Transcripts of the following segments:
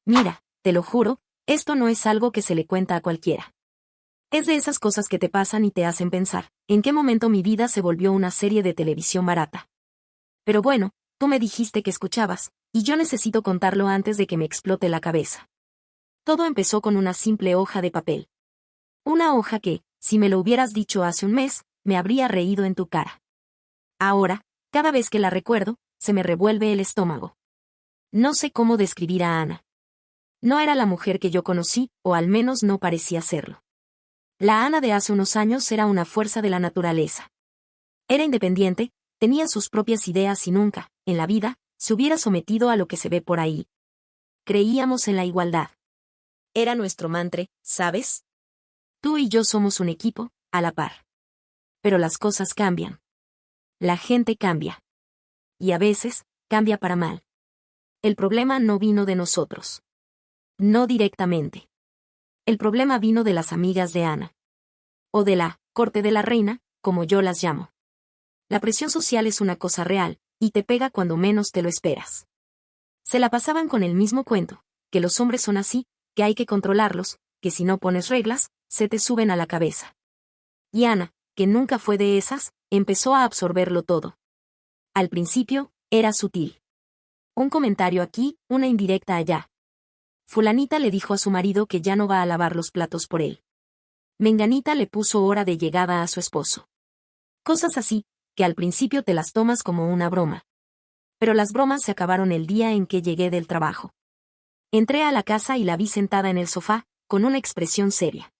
Mira, te lo juro, esto no es algo que se le cuenta a cualquiera. Es de esas cosas que te pasan y te hacen pensar, ¿en qué momento mi vida se volvió una serie de televisión barata? Pero bueno, tú me dijiste que escuchabas, y yo necesito contarlo antes de que me explote la cabeza. Todo empezó con una simple hoja de papel. Una hoja que, si me lo hubieras dicho hace un mes, me habría reído en tu cara. Ahora, cada vez que la recuerdo, se me revuelve el estómago. No sé cómo describir a Ana. No era la mujer que yo conocí, o al menos no parecía serlo. La Ana de hace unos años era una fuerza de la naturaleza. Era independiente, tenía sus propias ideas y nunca, en la vida, se hubiera sometido a lo que se ve por ahí. Creíamos en la igualdad. Era nuestro mantra, ¿sabes? Tú y yo somos un equipo, a la par. Pero las cosas cambian. La gente cambia. Y a veces, cambia para mal. El problema no vino de nosotros. No directamente. El problema vino de las amigas de Ana. O de la corte de la reina, como yo las llamo. La presión social es una cosa real, y te pega cuando menos te lo esperas. Se la pasaban con el mismo cuento, que los hombres son así, que hay que controlarlos, que si no pones reglas, se te suben a la cabeza. Y Ana, que nunca fue de esas, empezó a absorberlo todo. Al principio, era sutil. Un comentario aquí, una indirecta allá. Fulanita le dijo a su marido que ya no va a lavar los platos por él. Menganita le puso hora de llegada a su esposo. Cosas así, que al principio te las tomas como una broma. Pero las bromas se acabaron el día en que llegué del trabajo. Entré a la casa y la vi sentada en el sofá, con una expresión seria.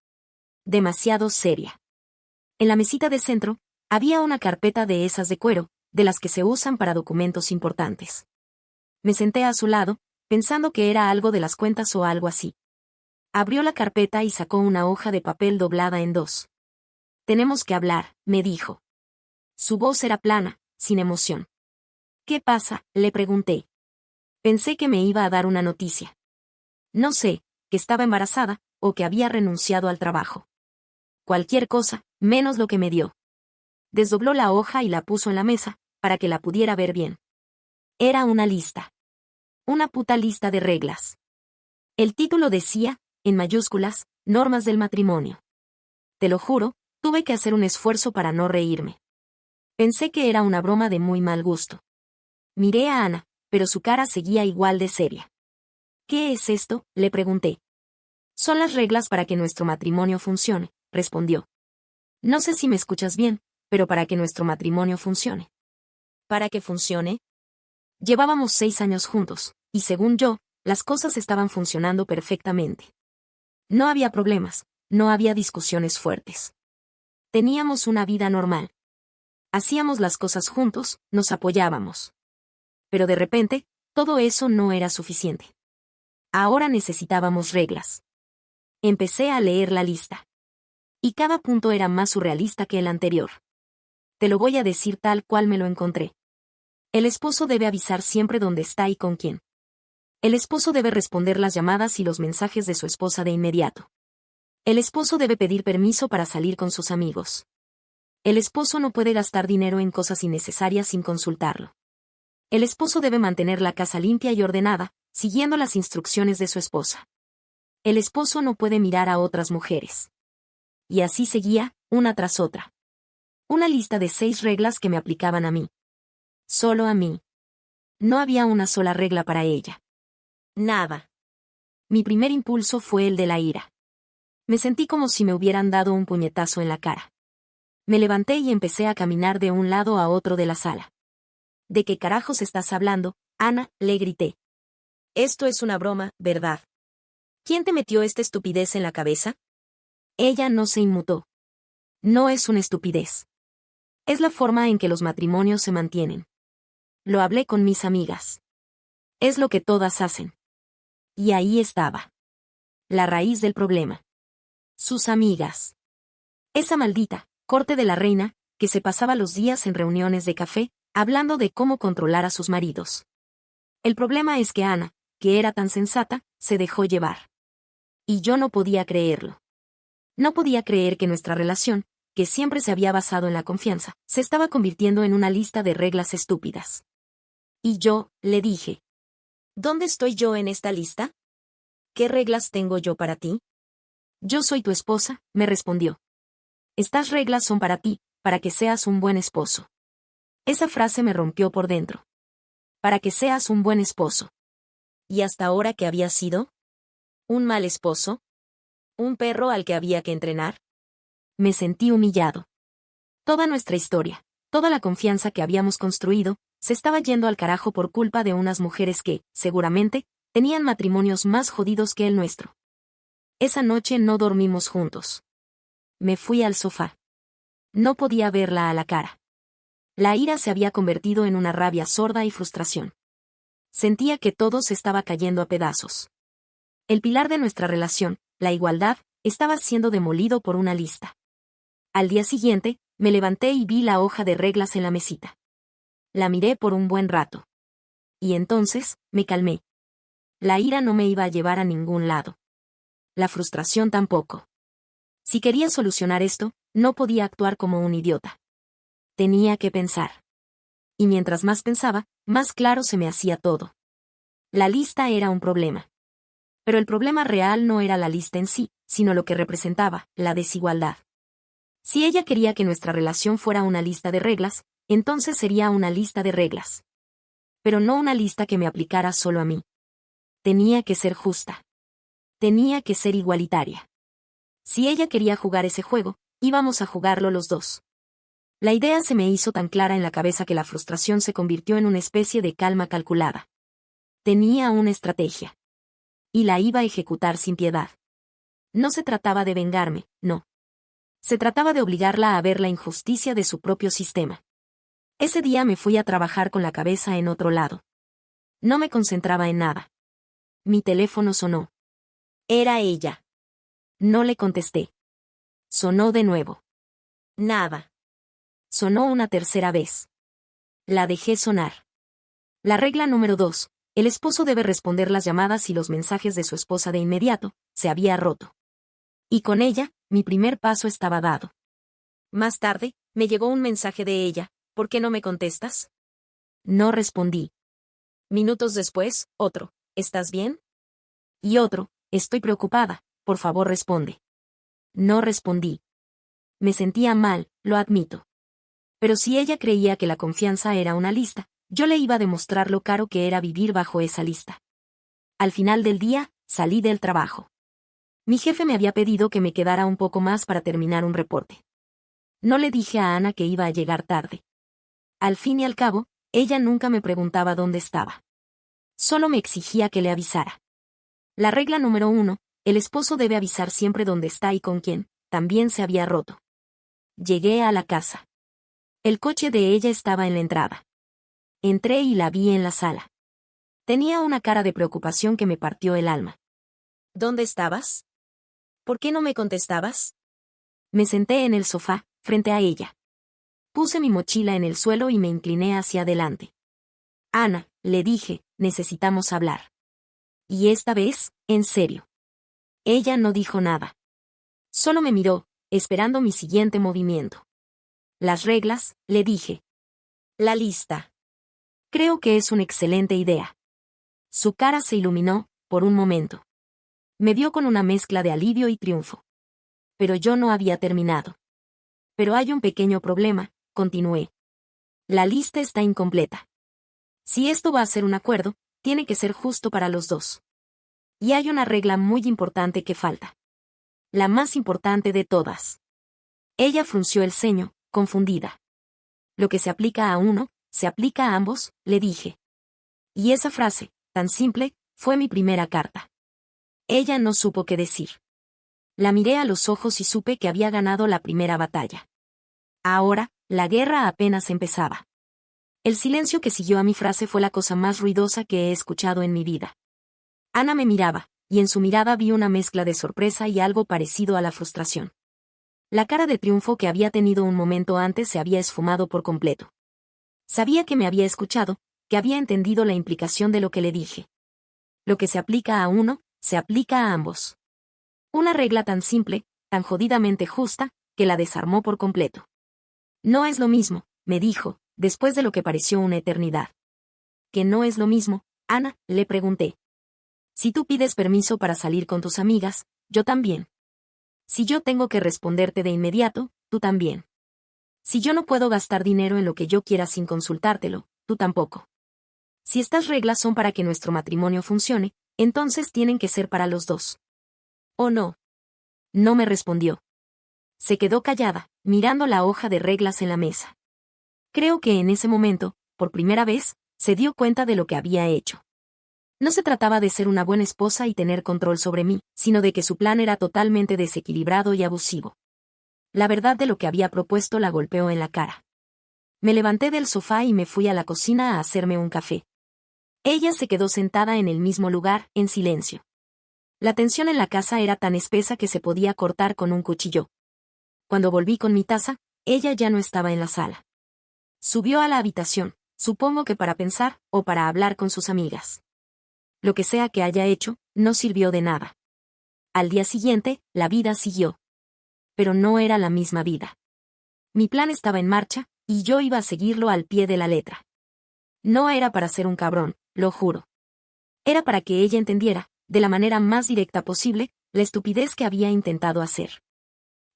Demasiado seria. En la mesita de centro, había una carpeta de esas de cuero, de las que se usan para documentos importantes. Me senté a su lado, pensando que era algo de las cuentas o algo así. Abrió la carpeta y sacó una hoja de papel doblada en dos. Tenemos que hablar, me dijo. Su voz era plana, sin emoción. ¿Qué pasa?, le pregunté. Pensé que me iba a dar una noticia. No sé, que estaba embarazada, o que había renunciado al trabajo. Cualquier cosa, menos lo que me dio. Desdobló la hoja y la puso en la mesa, para que la pudiera ver bien. Era una lista. Una puta lista de reglas. El título decía, en mayúsculas, normas del matrimonio. Te lo juro, tuve que hacer un esfuerzo para no reírme. Pensé que era una broma de muy mal gusto. Miré a Ana, pero su cara seguía igual de seria. ¿Qué es esto?, le pregunté. Son las reglas para que nuestro matrimonio funcione, respondió. No sé si me escuchas bien, pero para que nuestro matrimonio funcione. ¿Para que funcione? Llevábamos 6 años juntos, y según yo, las cosas estaban funcionando perfectamente. No había problemas, no había discusiones fuertes. Teníamos una vida normal. Hacíamos las cosas juntos, nos apoyábamos. Pero de repente, todo eso no era suficiente. Ahora necesitábamos reglas. Empecé a leer la lista. Y cada punto era más surrealista que el anterior. Te lo voy a decir tal cual me lo encontré. El esposo debe avisar siempre dónde está y con quién. El esposo debe responder las llamadas y los mensajes de su esposa de inmediato. El esposo debe pedir permiso para salir con sus amigos. El esposo no puede gastar dinero en cosas innecesarias sin consultarlo. El esposo debe mantener la casa limpia y ordenada, siguiendo las instrucciones de su esposa. El esposo no puede mirar a otras mujeres. Y así seguía, una tras otra. Una lista de 6 reglas que me aplicaban a mí. Solo a mí. No había una sola regla para ella. Nada. Mi primer impulso fue el de la ira. Me sentí como si me hubieran dado un puñetazo en la cara. Me levanté y empecé a caminar de un lado a otro de la sala. ¿De qué carajos estás hablando, Ana?, le grité. Esto es una broma, ¿verdad? ¿Quién te metió esta estupidez en la cabeza? Ella no se inmutó. No es una estupidez. Es la forma en que los matrimonios se mantienen. Lo hablé con mis amigas. Es lo que todas hacen. Y ahí estaba. La raíz del problema. Sus amigas. Esa maldita corte de la reina, que se pasaba los días en reuniones de café, hablando de cómo controlar a sus maridos. El problema es que Ana, que era tan sensata, se dejó llevar. Y yo no podía creerlo. No podía creer que nuestra relación, que siempre se había basado en la confianza, se estaba convirtiendo en una lista de reglas estúpidas. Y yo, le dije. ¿Dónde estoy yo en esta lista? ¿Qué reglas tengo yo para ti? Yo soy tu esposa, me respondió. Estas reglas son para ti, para que seas un buen esposo. Esa frase me rompió por dentro. Para que seas un buen esposo. ¿Y hasta ahora qué había sido? ¿Un mal esposo? ¿Un perro al que había que entrenar? Me sentí humillado. Toda nuestra historia, toda la confianza que habíamos construido, se estaba yendo al carajo por culpa de unas mujeres que, seguramente, tenían matrimonios más jodidos que el nuestro. Esa noche no dormimos juntos. Me fui al sofá. No podía verla a la cara. La ira se había convertido en una rabia sorda y frustración. Sentía que todo se estaba cayendo a pedazos. El pilar de nuestra relación, la igualdad, estaba siendo demolido por una lista. Al día siguiente, me levanté y vi la hoja de reglas en la mesita. La miré por un buen rato. Y entonces, me calmé. La ira no me iba a llevar a ningún lado. La frustración tampoco. Si quería solucionar esto, no podía actuar como un idiota. Tenía que pensar. Y mientras más pensaba, más claro se me hacía todo. La lista era un problema. Pero el problema real no era la lista en sí, sino lo que representaba, la desigualdad. Si ella quería que nuestra relación fuera una lista de reglas, entonces sería una lista de reglas. Pero no una lista que me aplicara solo a mí. Tenía que ser justa. Tenía que ser igualitaria. Si ella quería jugar ese juego, íbamos a jugarlo los dos. La idea se me hizo tan clara en la cabeza que la frustración se convirtió en una especie de calma calculada. Tenía una estrategia. Y la iba a ejecutar sin piedad. No se trataba de vengarme, no. Se trataba de obligarla a ver la injusticia de su propio sistema. Ese día me fui a trabajar con la cabeza en otro lado. No me concentraba en nada. Mi teléfono sonó. Era ella. No le contesté. Sonó de nuevo. Nada. Sonó una tercera vez. La dejé sonar. La regla número 2. El esposo debe responder las llamadas y los mensajes de su esposa de inmediato, se había roto. Y con ella, mi primer paso estaba dado. Más tarde, me llegó un mensaje de ella, ¿por qué no me contestas? No respondí. Minutos después, otro, ¿estás bien? Y otro, estoy preocupada, por favor responde. No respondí. Me sentía mal, lo admito. Pero si ella creía que la confianza era una lista, yo le iba a demostrar lo caro que era vivir bajo esa lista. Al final del día, salí del trabajo. Mi jefe me había pedido que me quedara un poco más para terminar un reporte. No le dije a Ana que iba a llegar tarde. Al fin y al cabo, ella nunca me preguntaba dónde estaba. Solo me exigía que le avisara. La regla número 1, el esposo debe avisar siempre dónde está y con quién, también se había roto. Llegué a la casa. El coche de ella estaba en la entrada. Entré y la vi en la sala. Tenía una cara de preocupación que me partió el alma. ¿Dónde estabas? ¿Por qué no me contestabas? Me senté en el sofá, frente a ella. Puse mi mochila en el suelo y me incliné hacia adelante. Ana, le dije, necesitamos hablar. Y esta vez, en serio. Ella no dijo nada. Solo me miró, esperando mi siguiente movimiento. Las reglas, le dije. La lista. Creo que es una excelente idea. Su cara se iluminó, por un momento. Me vio con una mezcla de alivio y triunfo. Pero yo no había terminado. Pero hay un pequeño problema, continué. La lista está incompleta. Si esto va a ser un acuerdo, tiene que ser justo para los dos. Y hay una regla muy importante que falta. La más importante de todas. Ella frunció el ceño, confundida. Lo que se aplica a uno, se aplica a ambos, le dije. Y esa frase, tan simple, fue mi primera carta. Ella no supo qué decir. La miré a los ojos y supe que había ganado la primera batalla. Ahora, la guerra apenas empezaba. El silencio que siguió a mi frase fue la cosa más ruidosa que he escuchado en mi vida. Ana me miraba, y en su mirada vi una mezcla de sorpresa y algo parecido a la frustración. La cara de triunfo que había tenido un momento antes se había esfumado por completo. Sabía que me había escuchado, que había entendido la implicación de lo que le dije. Lo que se aplica a uno, se aplica a ambos. Una regla tan simple, tan jodidamente justa, que la desarmó por completo. No es lo mismo, me dijo, después de lo que pareció una eternidad. ¿Que no es lo mismo, Ana?, le pregunté. Si tú pides permiso para salir con tus amigas, yo también. Si yo tengo que responderte de inmediato, tú también. Si yo no puedo gastar dinero en lo que yo quiera sin consultártelo, tú tampoco. Si estas reglas son para que nuestro matrimonio funcione, entonces tienen que ser para los dos. ¿O no? No me respondió. Se quedó callada, mirando la hoja de reglas en la mesa. Creo que en ese momento, por primera vez, se dio cuenta de lo que había hecho. No se trataba de ser una buena esposa y tener control sobre mí, sino de que su plan era totalmente desequilibrado y abusivo. La verdad de lo que había propuesto la golpeó en la cara. Me levanté del sofá y me fui a la cocina a hacerme un café. Ella se quedó sentada en el mismo lugar, en silencio. La tensión en la casa era tan espesa que se podía cortar con un cuchillo. Cuando volví con mi taza, ella ya no estaba en la sala. Subió a la habitación, supongo que para pensar, o para hablar con sus amigas. Lo que sea que haya hecho, no sirvió de nada. Al día siguiente, la vida siguió. Pero no era la misma vida. Mi plan estaba en marcha, y yo iba a seguirlo al pie de la letra. No era para ser un cabrón, lo juro. Era para que ella entendiera, de la manera más directa posible, la estupidez que había intentado hacer.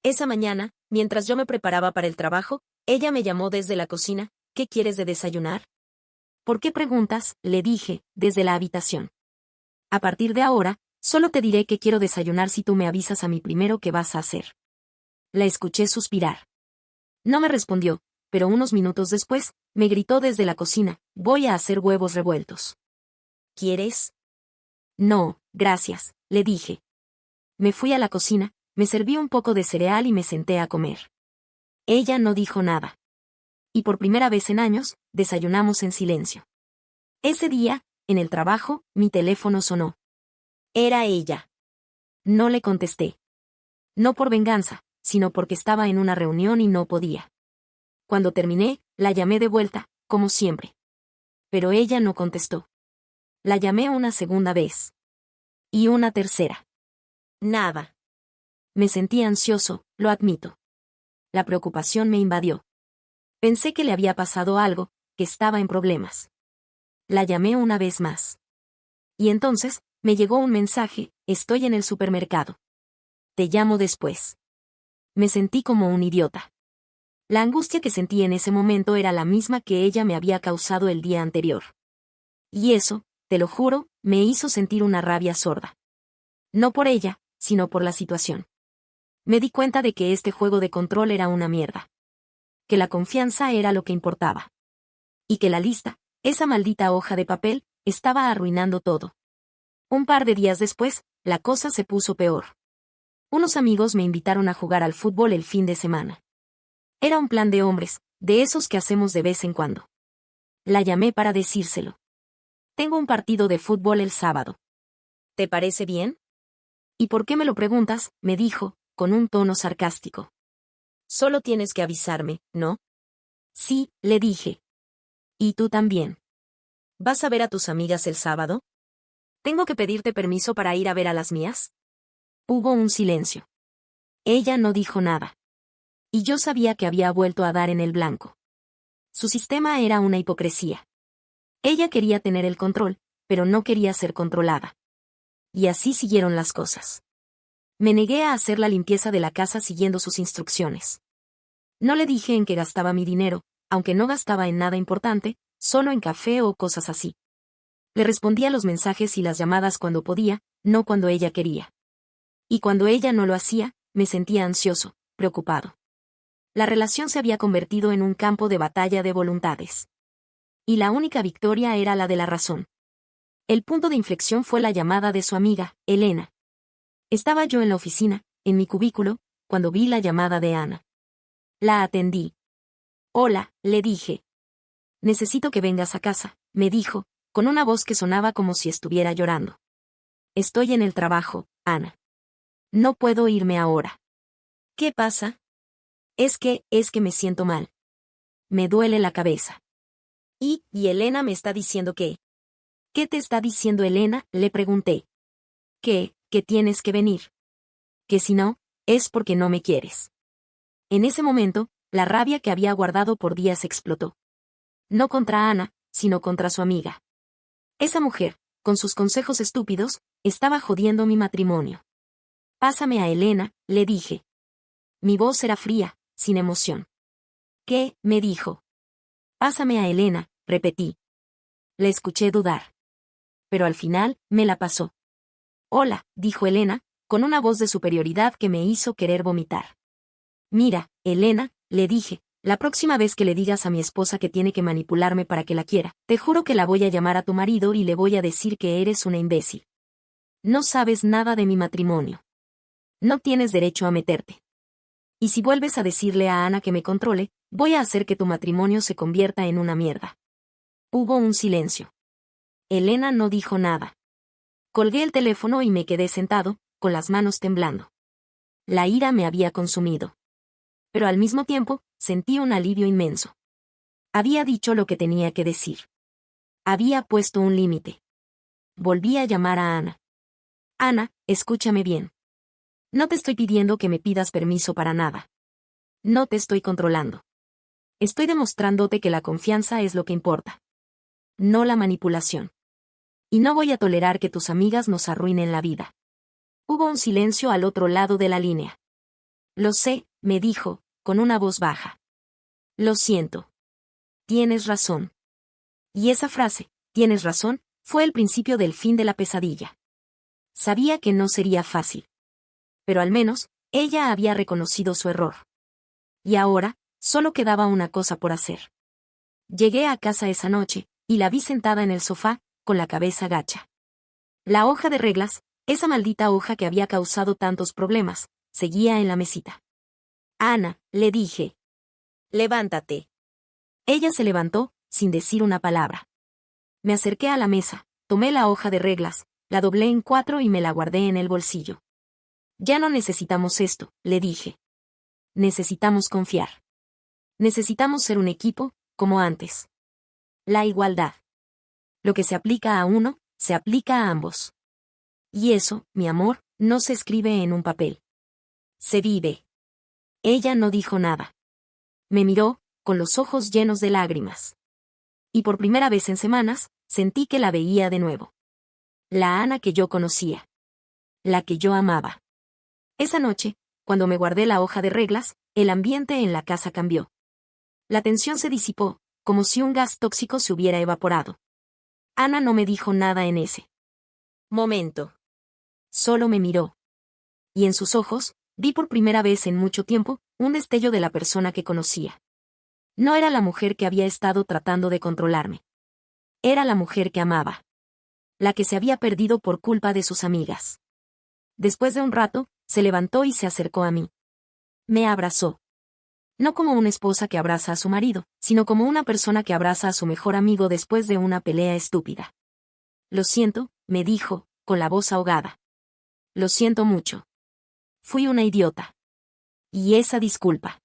Esa mañana, mientras yo me preparaba para el trabajo, ella me llamó desde la cocina. ¿Qué quieres de desayunar? ¿Por qué preguntas?, le dije, desde la habitación. A partir de ahora, solo te diré que quiero desayunar si tú me avisas a mí primero qué vas a hacer. La escuché suspirar. No me respondió, pero unos minutos después, me gritó desde la cocina, voy a hacer huevos revueltos. ¿Quieres? No, gracias, le dije. Me fui a la cocina, me serví un poco de cereal y me senté a comer. Ella no dijo nada. Y por primera vez en años, desayunamos en silencio. Ese día, en el trabajo, mi teléfono sonó. Era ella. No le contesté. No por venganza, sino porque estaba en una reunión y no podía. Cuando terminé, la llamé de vuelta, como siempre. Pero ella no contestó. La llamé una segunda vez. Y una tercera. Nada. Me sentí ansioso, lo admito. La preocupación me invadió. Pensé que le había pasado algo, que estaba en problemas. La llamé una vez más. Y entonces, me llegó un mensaje, estoy en el supermercado. Te llamo después. Me sentí como un idiota. La angustia que sentí en ese momento era la misma que ella me había causado el día anterior. Y eso, te lo juro, me hizo sentir una rabia sorda. No por ella, sino por la situación. Me di cuenta de que este juego de control era una mierda. Que la confianza era lo que importaba. Y que la lista, esa maldita hoja de papel, estaba arruinando todo. Un par de días después, la cosa se puso peor. Unos amigos me invitaron a jugar al fútbol el fin de semana. Era un plan de hombres, de esos que hacemos de vez en cuando. La llamé para decírselo. Tengo un partido de fútbol el sábado. ¿Te parece bien? ¿Y por qué me lo preguntas?, me dijo, con un tono sarcástico. Solo tienes que avisarme, ¿no? Sí, le dije. ¿Y tú también? ¿Vas a ver a tus amigas el sábado? ¿Tengo que pedirte permiso para ir a ver a las mías? Hubo un silencio. Ella no dijo nada. Y yo sabía que había vuelto a dar en el blanco. Su sistema era una hipocresía. Ella quería tener el control, pero no quería ser controlada. Y así siguieron las cosas. Me negué a hacer la limpieza de la casa siguiendo sus instrucciones. No le dije en qué gastaba mi dinero, aunque no gastaba en nada importante, solo en café o cosas así. Le respondía los mensajes y las llamadas cuando podía, no cuando ella quería. Y cuando ella no lo hacía, me sentía ansioso, preocupado. La relación se había convertido en un campo de batalla de voluntades. Y la única victoria era la de la razón. El punto de inflexión fue la llamada de su amiga, Elena. Estaba yo en la oficina, en mi cubículo, cuando vi la llamada de Ana. La atendí. Hola, le dije. Necesito que vengas a casa, me dijo, con una voz que sonaba como si estuviera llorando. Estoy en el trabajo, Ana. No puedo irme ahora. ¿Qué pasa? Es que me siento mal. Me duele la cabeza. Y Elena me está diciendo que... ¿Qué te está diciendo Elena?, le pregunté. Que tienes que venir. Que si no, es porque no me quieres. En ese momento, la rabia que había guardado por días explotó. No contra Ana, sino contra su amiga. Esa mujer, con sus consejos estúpidos, estaba jodiendo mi matrimonio. Pásame a Elena, le dije. Mi voz era fría, sin emoción. ¿Qué? Me dijo. Pásame a Elena, repetí. Le escuché dudar. Pero al final, me la pasó. Hola, dijo Elena, con una voz de superioridad que me hizo querer vomitar. Mira, Elena, le dije, la próxima vez que le digas a mi esposa que tiene que manipularme para que la quiera, te juro que la voy a llamar a tu marido y le voy a decir que eres una imbécil. No sabes nada de mi matrimonio. No tienes derecho a meterte. Y si vuelves a decirle a Ana que me controle, voy a hacer que tu matrimonio se convierta en una mierda. Hubo un silencio. Elena no dijo nada. Colgué el teléfono y me quedé sentado, con las manos temblando. La ira me había consumido. Pero al mismo tiempo, sentí un alivio inmenso. Había dicho lo que tenía que decir. Había puesto un límite. Volví a llamar a Ana. Ana, escúchame bien. No te estoy pidiendo que me pidas permiso para nada. No te estoy controlando. Estoy demostrándote que la confianza es lo que importa. No la manipulación. Y no voy a tolerar que tus amigas nos arruinen la vida. Hubo un silencio al otro lado de la línea. Lo sé, me dijo, con una voz baja. Lo siento. Tienes razón. Y esa frase, tienes razón, fue el principio del fin de la pesadilla. Sabía que no sería fácil. Pero al menos, ella había reconocido su error. Y ahora, solo quedaba una cosa por hacer. Llegué a casa esa noche, y la vi sentada en el sofá, con la cabeza gacha. La hoja de reglas, esa maldita hoja que había causado tantos problemas, seguía en la mesita. Ana, le dije. Levántate. Ella se levantó, sin decir una palabra. Me acerqué a la mesa, tomé la hoja de reglas, la doblé en 4 y me la guardé en el bolsillo. Ya no necesitamos esto, le dije. Necesitamos confiar. Necesitamos ser un equipo, como antes. La igualdad. Lo que se aplica a uno, se aplica a ambos. Y eso, mi amor, no se escribe en un papel. Se vive. Ella no dijo nada. Me miró, con los ojos llenos de lágrimas. Y por primera vez en semanas, sentí que la veía de nuevo. La Ana que yo conocía. La que yo amaba. Esa noche, cuando me guardé la hoja de reglas, el ambiente en la casa cambió. La tensión se disipó, como si un gas tóxico se hubiera evaporado. Ana no me dijo nada en ese momento. Solo me miró. Y en sus ojos, vi por primera vez en mucho tiempo, un destello de la persona que conocía. No era la mujer que había estado tratando de controlarme. Era la mujer que amaba. La que se había perdido por culpa de sus amigas. Después de un rato, se levantó y se acercó a mí. Me abrazó. No como una esposa que abraza a su marido, sino como una persona que abraza a su mejor amigo después de una pelea estúpida. Lo siento, me dijo, con la voz ahogada. Lo siento mucho. Fui una idiota. Y esa disculpa.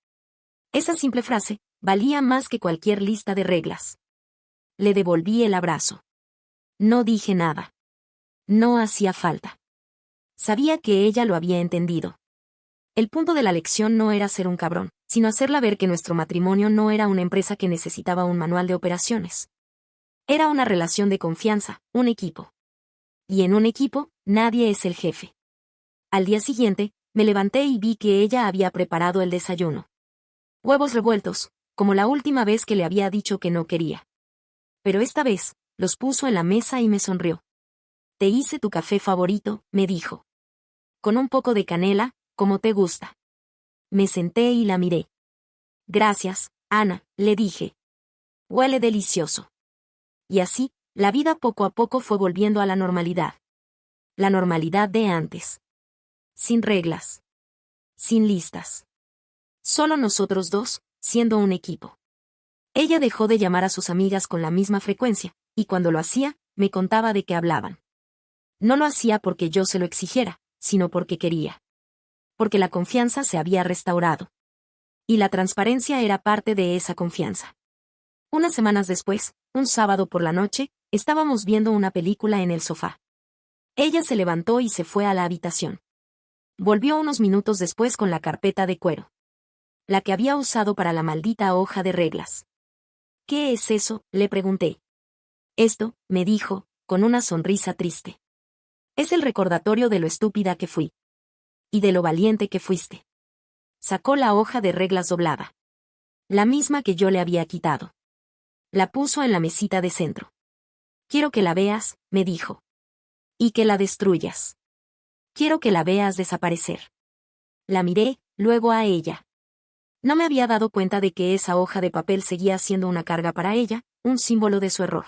Esa simple frase, valía más que cualquier lista de reglas. Le devolví el abrazo. No dije nada. No hacía falta. Sabía que ella lo había entendido. El punto de la lección no era ser un cabrón, sino hacerla ver que nuestro matrimonio no era una empresa que necesitaba un manual de operaciones. Era una relación de confianza, un equipo. Y en un equipo, nadie es el jefe. Al día siguiente, me levanté y vi que ella había preparado el desayuno. Huevos revueltos, como la última vez que le había dicho que no quería. Pero esta vez, los puso en la mesa y me sonrió. Te hice tu café favorito, me dijo. Con un poco de canela, como te gusta. Me senté y la miré. Gracias, Ana, le dije. Huele delicioso. Y así, la vida poco a poco fue volviendo a la normalidad. La normalidad de antes. Sin reglas. Sin listas. Solo nosotros dos, siendo un equipo. Ella dejó de llamar a sus amigas con la misma frecuencia, y cuando lo hacía, me contaba de qué hablaban. No lo hacía porque yo se lo exigiera, sino porque quería. Porque la confianza se había restaurado. Y la transparencia era parte de esa confianza. Unas semanas después, un sábado por la noche, estábamos viendo una película en el sofá. Ella se levantó y se fue a la habitación. Volvió unos minutos después con la carpeta de cuero. La que había usado para la maldita hoja de reglas. ¿Qué es eso?, le pregunté. Esto, me dijo, con una sonrisa triste. Es el recordatorio de lo estúpida que fui. Y de lo valiente que fuiste. Sacó la hoja de reglas doblada. La misma que yo le había quitado. La puso en la mesita de centro. Quiero que la veas, me dijo. Y que la destruyas. Quiero que la veas desaparecer. La miré, luego a ella. No me había dado cuenta de que esa hoja de papel seguía siendo una carga para ella, un símbolo de su error.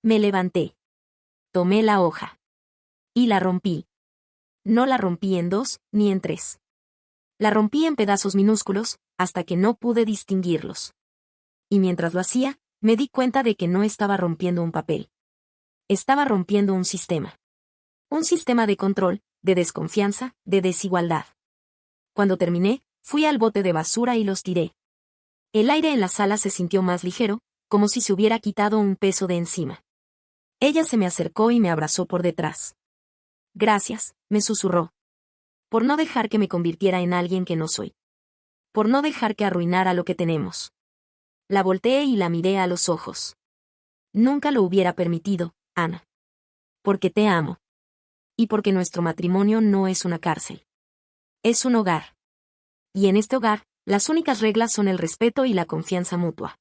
Me levanté. Tomé la hoja. Y la rompí. No la rompí en 2, ni en 3. La rompí en pedazos minúsculos, hasta que no pude distinguirlos. Y mientras lo hacía, me di cuenta de que no estaba rompiendo un papel. Estaba rompiendo un sistema. Un sistema de control, de desconfianza, de desigualdad. Cuando terminé, fui al bote de basura y los tiré. El aire en la sala se sintió más ligero, como si se hubiera quitado un peso de encima. Ella se me acercó y me abrazó por detrás. Gracias, me susurró. Por no dejar que me convirtiera en alguien que no soy. Por no dejar que arruinara lo que tenemos. La volteé y la miré a los ojos. Nunca lo hubiera permitido, Ana. Porque te amo. Y porque nuestro matrimonio no es una cárcel. Es un hogar. Y en este hogar, las únicas reglas son el respeto y la confianza mutua.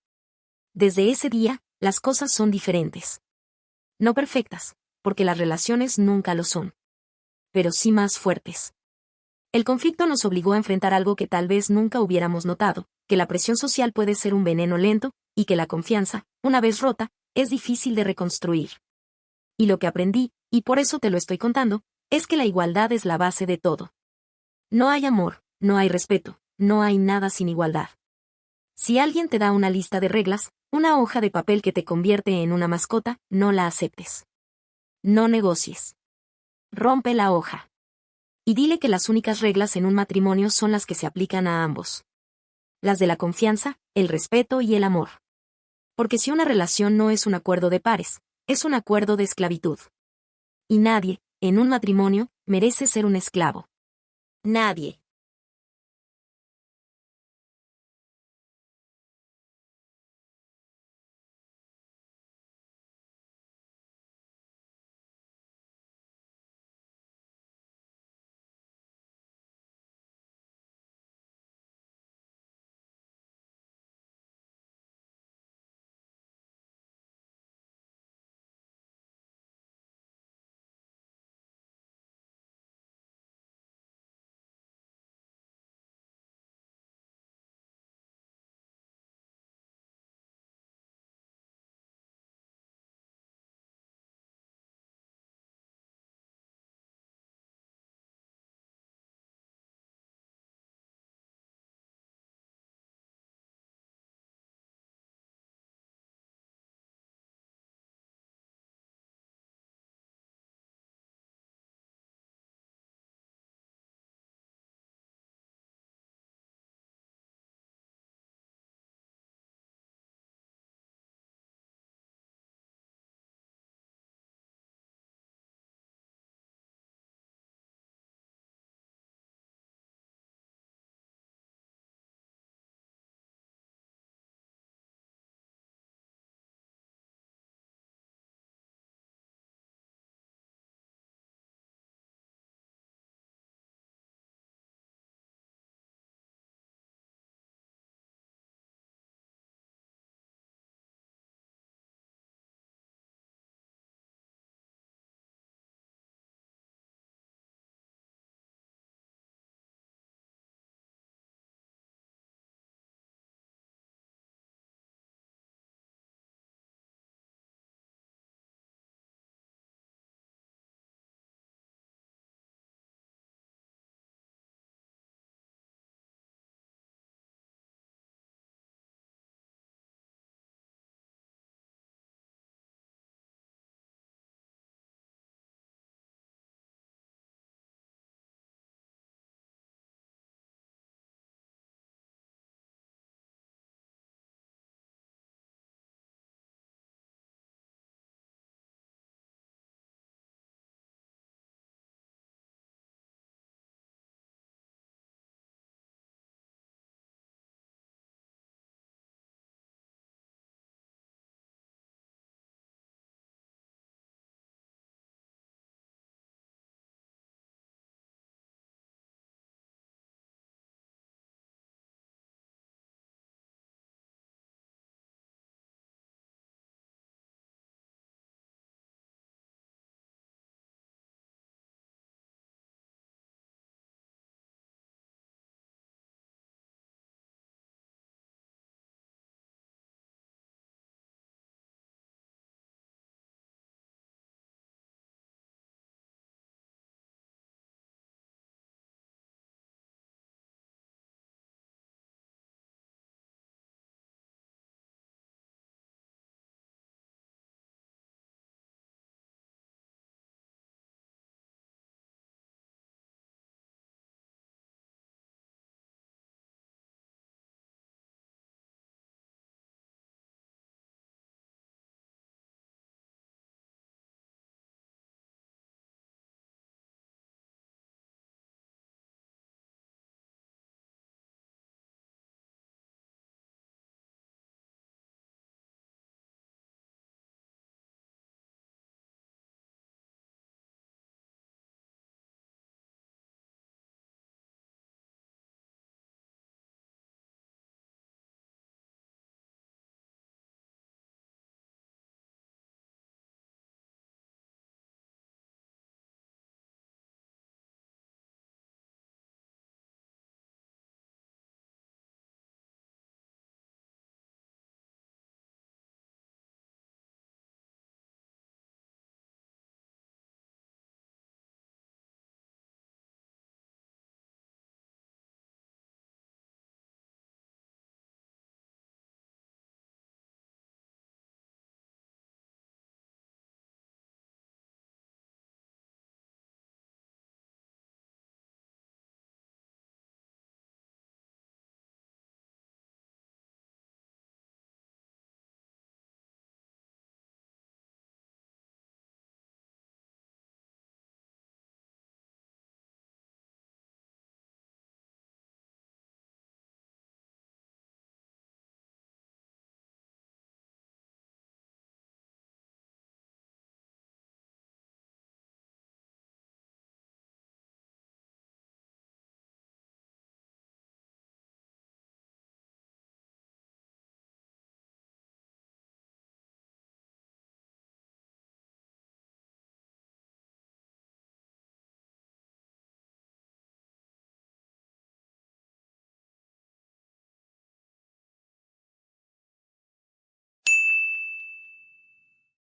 Desde ese día, las cosas son diferentes. No perfectas, porque las relaciones nunca lo son. Pero sí más fuertes. El conflicto nos obligó a enfrentar algo que tal vez nunca hubiéramos notado, que la presión social puede ser un veneno lento, y que la confianza, una vez rota, es difícil de reconstruir. Y lo que aprendí, y por eso te lo estoy contando, es que la igualdad es la base de todo. No hay amor, no hay respeto, no hay nada sin igualdad. Si alguien te da una lista de reglas, una hoja de papel que te convierte en una mascota, no la aceptes. No negocies. Rompe la hoja. Y dile que las únicas reglas en un matrimonio son las que se aplican a ambos. Las de la confianza, el respeto y el amor. Porque si una relación no es un acuerdo de pares, es un acuerdo de esclavitud. Y nadie, en un matrimonio, merece ser un esclavo. Nadie.